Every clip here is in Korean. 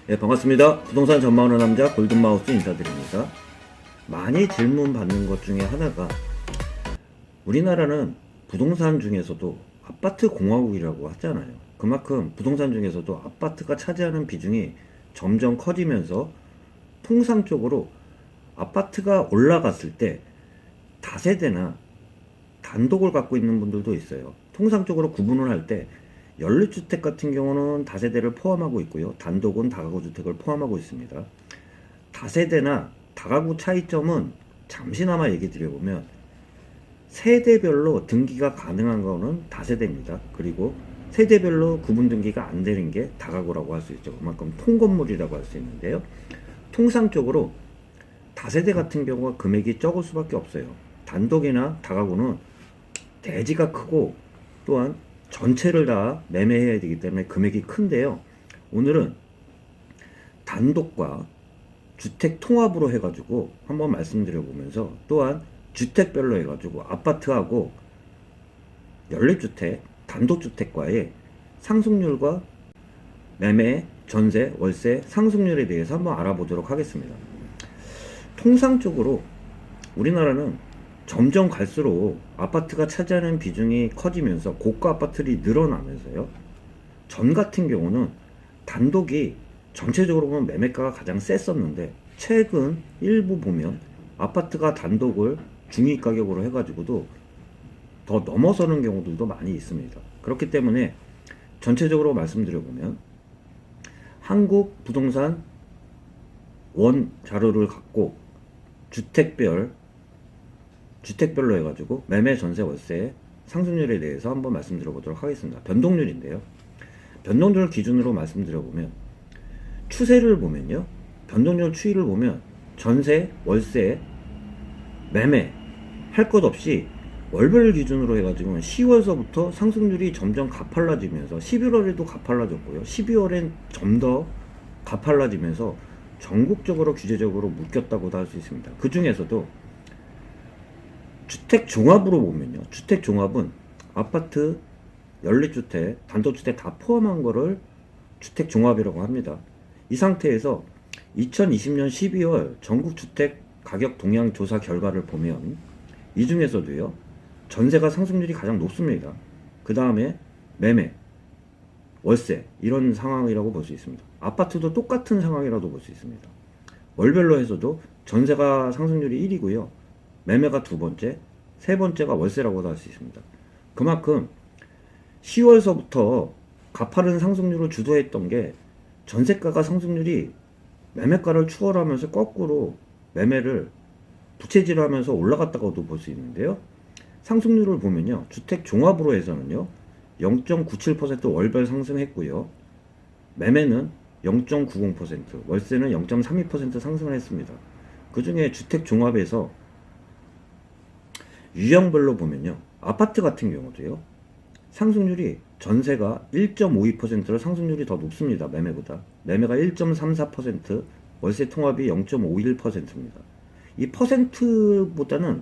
네, 반갑습니다. 부동산 전망하는 남자 골든마우스 인사드립니다. 많이 질문 받는 것 중에 하나가 우리나라는 부동산 중에서도 아파트 공화국이라고 하잖아요. 그만큼 부동산 중에서도 아파트가 차지하는 비중이 점점 커지면서 통상적으로 아파트가 올라갔을 때 다세대나 단독을 갖고 있는 분들도 있어요. 통상적으로 구분을 할 때 연립주택 같은 경우는 다세대를 포함하고 있고요. 단독은 다가구주택을 포함하고 있습니다. 다세대나 다가구 차이점은 잠시나마 얘기 드려보면 세대별로 등기가 가능한 거는 다세대입니다. 그리고 세대별로 구분 등기가 안 되는 게 다가구라고 할 수 있죠. 그만큼 통건물이라고 할 수 있는데요. 통상적으로 다세대 같은 경우가 금액이 적을 수밖에 없어요. 단독이나 다가구는 대지가 크고 또한 전체를 다 매매해야 되기 때문에 금액이 큰데요. 오늘은 단독과 주택 통합으로 해가지고 한번 말씀드려보면서 또한 주택별로 해가지고 아파트하고 연립주택, 단독주택과의 상승률과 매매, 전세, 월세 상승률에 대해서 한번 알아보도록 하겠습니다. 통상적으로 우리나라는 점점 갈수록 아파트가 차지하는 비중이 커지면서 고가 아파트들이 늘어나면서요. 전 같은 경우는 단독이 전체적으로 보면 매매가가 가장 셌었는데 최근 일부 보면 아파트가 단독을 중위 가격으로 해가지고도 더 넘어서는 경우들도 많이 있습니다. 그렇기 때문에 전체적으로 말씀드려보면 한국 부동산 원 자료를 갖고 주택별로 해가지고 매매, 전세, 월세 상승률에 대해서 한번 말씀드려보도록 하겠습니다. 변동률인데요. 변동률 기준으로 말씀드려보면 추세를 보면요. 변동률 추이를 보면 전세, 월세, 매매 할 것 없이 월별 기준으로 해가지고 10월서부터 상승률이 점점 가팔라지면서 11월에도 가팔라졌고요. 12월엔 좀 더 가팔라지면서 전국적으로 규제적으로 묶였다고도 할 수 있습니다. 그 중에서도 주택 종합으로 보면요. 주택 종합은 아파트, 연립주택, 단독주택 다 포함한 거를 주택 종합이라고 합니다. 이 상태에서 2020년 12월 전국주택 가격 동향 조사 결과를 보면 이 중에서도요. 전세가 상승률이 가장 높습니다. 그 다음에 매매, 월세 이런 상황이라고 볼 수 있습니다. 아파트도 똑같은 상황이라도 볼 수 있습니다. 월별로 해서도 전세가 상승률이 1위고요. 매매가 두 번째, 세 번째가 월세라고도 할 수 있습니다. 그만큼 10월서부터 가파른 상승률을 주도했던 게 전세가가 상승률이 매매가를 추월하면서 거꾸로 매매를 부채질을 하면서 올라갔다고도 볼 수 있는데요. 상승률을 보면요. 주택 종합으로 해서는요. 0.97% 월별 상승했고요. 매매는 0.90%, 월세는 0.32% 상승을 했습니다. 그 중에 주택 종합에서 유형별로 보면요. 아파트 같은 경우도요. 상승률이 전세가 1.52%로 상승률이 더 높습니다. 매매보다. 매매가 1.34%, 월세 통합이 0.51%입니다. 이 퍼센트보다는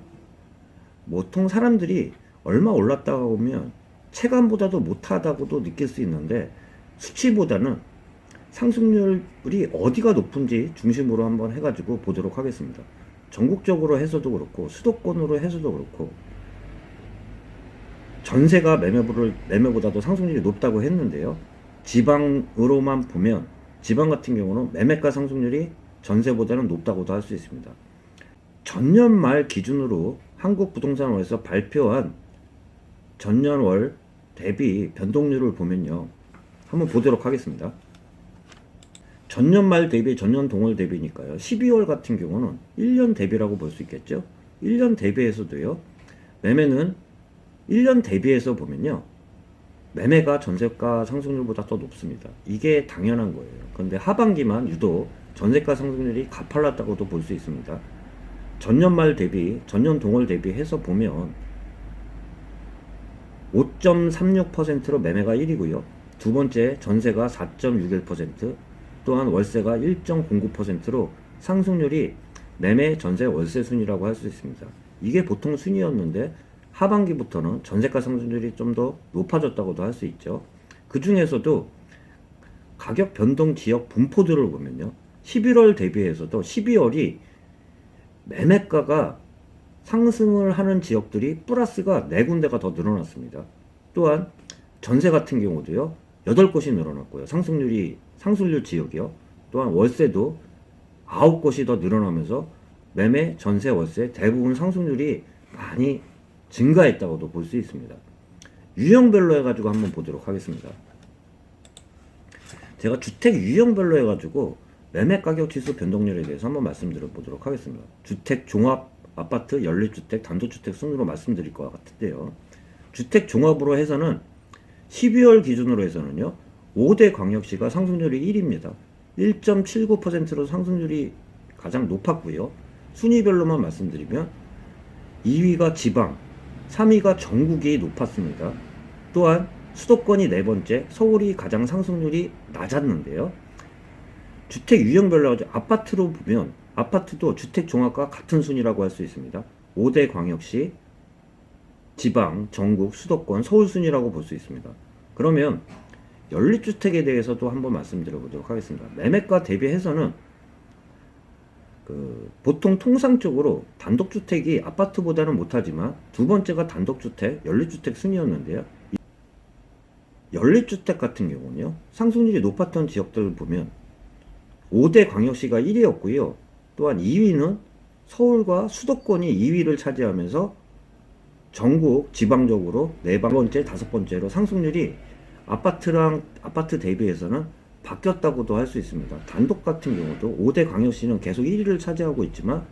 보통 사람들이 얼마 올랐다가 보면 체감보다도 못하다고도 느낄 수 있는데 수치보다는 상승률이 어디가 높은지 중심으로 한번 해가지고 보도록 하겠습니다. 전국적으로 해서도 그렇고 수도권으로 해서도 그렇고 전세가 매매보다도 상승률이 높다고 했는데요. 지방으로만 보면 지방 같은 경우는 매매가 상승률이 전세보다는 높다고도 할 수 있습니다. 전년 말 기준으로 한국부동산원에서 발표한 전년월 대비 변동률을 보면요. 한번 보도록 하겠습니다. 전년 말 대비 전년 동월 대비니까요. 12월 같은 경우는 1년 대비라고 볼 수 있겠죠. 1년 대비에서도요. 매매는 1년 대비해서 보면요. 매매가 전세가 상승률보다 더 높습니다. 이게 당연한 거예요. 그런데 하반기만 유독 전세가 상승률이 가팔랐다고도 볼 수 있습니다. 전년 말 대비, 전년 동월 대비해서 보면 5.36%로 매매가 1위고요. 두 번째 전세가 4.61%, 또한 월세가 1.09%로 상승률이 매매, 전세, 월세 순이라고 할 수 있습니다. 이게 보통 순이었는데 하반기부터는 전세가 상승률이 좀 더 높아졌다고도 할 수 있죠. 그 중에서도 가격 변동 지역 분포들을 보면요. 11월 대비해서도 12월이 매매가가 상승을 하는 지역들이 플러스가 4군데가 더 늘어났습니다. 또한 전세 같은 경우도요. 8곳이 늘어났고요. 상승률 지역이요. 또한 월세도 9곳이 더 늘어나면서 매매, 전세, 월세 대부분 상승률이 많이 증가했다고도 볼 수 있습니다. 유형별로 해가지고 한번 보도록 하겠습니다. 제가 주택 유형별로 해가지고 매매 가격 지수 변동률에 대해서 한번 말씀드려 보도록 하겠습니다. 주택 종합 아파트, 연립주택, 단독주택 순으로 말씀드릴 것 같은데요. 주택 종합으로 해서는 12월 기준으로 해서는요. 5대 광역시가 상승률이 1위입니다. 1.79%로 상승률이 가장 높았고요. 순위별로만 말씀드리면 2위가 지방, 3위가 전국이 높았습니다. 또한 수도권이 4번째, 서울이 가장 상승률이 낮았는데요. 주택 유형별로 아파트로 보면 아파트도 주택 종합과 같은 순위라고 할 수 있습니다. 5대 광역시, 지방, 전국, 수도권, 서울 순위라고 볼 수 있습니다. 그러면 연립주택에 대해서도 한번 말씀드려 보도록 하겠습니다. 매매가 대비해서는 보통 통상적으로 단독주택이 아파트보다는 못하지만 두 번째가 단독주택, 연립주택 순이었는데요. 연립주택 같은 경우는요. 상승률이 높았던 지역들을 보면 5대 광역시가 1위였고요. 또한 2위는 서울과 수도권이 2위를 차지하면서 전국 지방적으로 4번째, 5번째로 상승률이 아파트 대비해서는 바뀌었다고도 할 수 있습니다. 단독 같은 경우도 5대 광역시는 계속 1위를 차지하고 있지만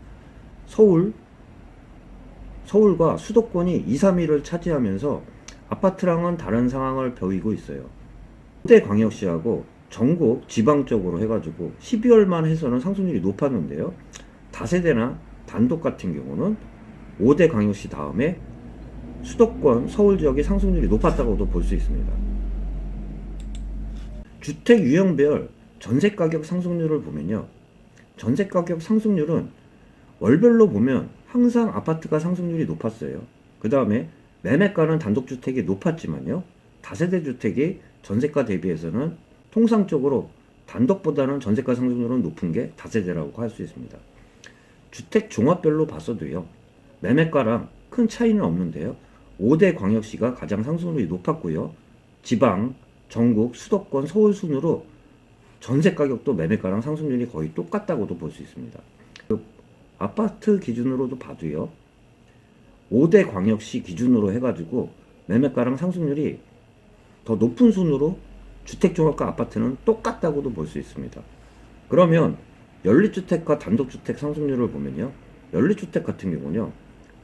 서울과 수도권이 2, 3위를 차지하면서 아파트랑은 다른 상황을 보이고 있어요. 5대 광역시하고 전국 지방적으로 해가지고 12월만 해서는 상승률이 높았는데요. 다세대나 단독 같은 경우는 5대 광역시 다음에 수도권, 서울 지역의 상승률이 높았다고도 볼 수 있습니다. 주택 유형별 전세가격 상승률을 보면요. 전세가격 상승률은 월별로 보면 항상 아파트가 상승률이 높았어요. 그 다음에 매매가는 단독주택이 높았지만요. 다세대 주택이 전세가 대비해서는 통상적으로 단독보다는 전세가 상승률은 높은 게 다세대라고 할 수 있습니다. 주택 종합별로 봤어도요. 매매가랑 큰 차이는 없는데요. 5대 광역시가 가장 상승률이 높았고요. 지방, 전국, 수도권, 서울 순으로 전세 가격도 매매가랑 상승률이 거의 똑같다고도 볼 수 있습니다. 아파트 기준으로도 봐도요. 5대 광역시 기준으로 해가지고 매매가랑 상승률이 더 높은 순으로 주택종합과 아파트는 똑같다고도 볼 수 있습니다. 그러면 연립주택과 단독주택 상승률을 보면요. 연립주택 같은 경우는요.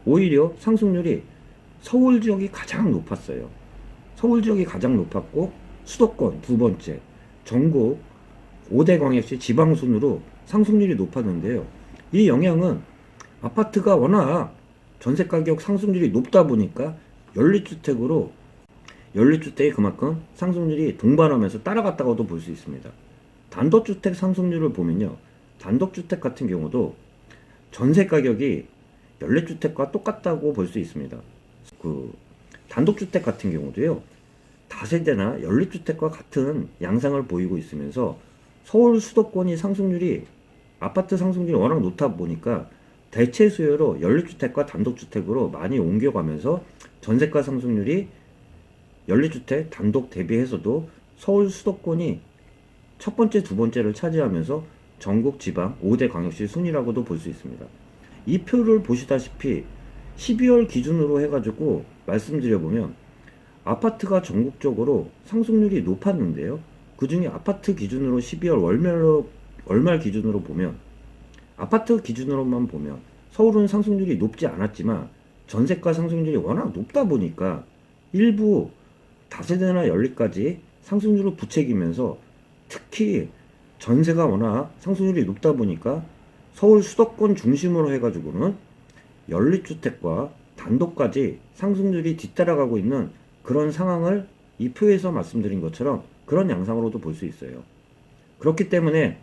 오히려 상승률이 서울 지역이 가장 높았어요. 서울 지역이 가장 높았고 수도권 2번째, 전국 5대 광역시 지방순으로 상승률이 높았는데요. 이 영향은 아파트가 워낙 전세가격 상승률이 높다 보니까 연립주택이 그만큼 상승률이 동반하면서 따라갔다고도 볼 수 있습니다. 단독주택 상승률을 보면요. 단독주택 같은 경우도 전세가격이 연립주택과 똑같다고 볼 수 있습니다. 단독주택 같은 경우도요. 다세대나 연립주택과 같은 양상을 보이고 있으면서 서울 수도권이 아파트 상승률이 워낙 높다 보니까 대체 수요로 연립주택과 단독주택으로 많이 옮겨가면서 전세가 상승률이 연립주택 단독 대비해서도 서울 수도권이 첫 번째, 두 번째를 차지하면서 전국 지방 5대 광역시 순위라고도 볼 수 있습니다. 이 표를 보시다시피 12월 기준으로 해가지고 말씀드려보면 아파트가 전국적으로 상승률이 높았는데요. 그 중에 아파트 기준으로 12월 월말 기준으로 보면 아파트 기준으로만 보면 서울은 상승률이 높지 않았지만 전세가 상승률이 워낙 높다 보니까 일부 다세대나 연립까지 상승률을 부채기면서 특히 전세가 워낙 상승률이 높다 보니까 서울 수도권 중심으로 해가지고는 연립주택과 단독까지 상승률이 뒤따라가고 있는 그런 상황을 이 표에서 말씀드린 것처럼 그런 양상으로도 볼 수 있어요. 그렇기 때문에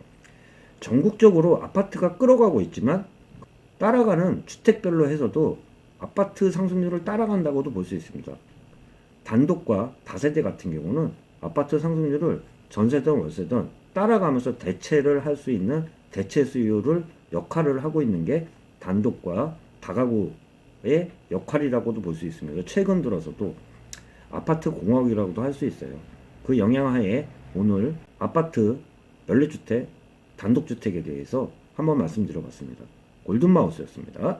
전국적으로 아파트가 끌어가고 있지만 따라가는 주택별로 해서도 아파트 상승률을 따라간다고도 볼 수 있습니다. 단독과 다세대 같은 경우는 아파트 상승률을 전세든 월세든 따라가면서 대체를 할 수 있는 대체 수요를 역할을 하고 있는 게 단독과 다가구의 역할이라고도 볼 수 있습니다. 최근 들어서도 아파트 공학이라고도 할 수 있어요. 그 영향하에 오늘 아파트 연립주택, 단독주택에 대해서 한번 말씀드려봤습니다. 골든마우스였습니다.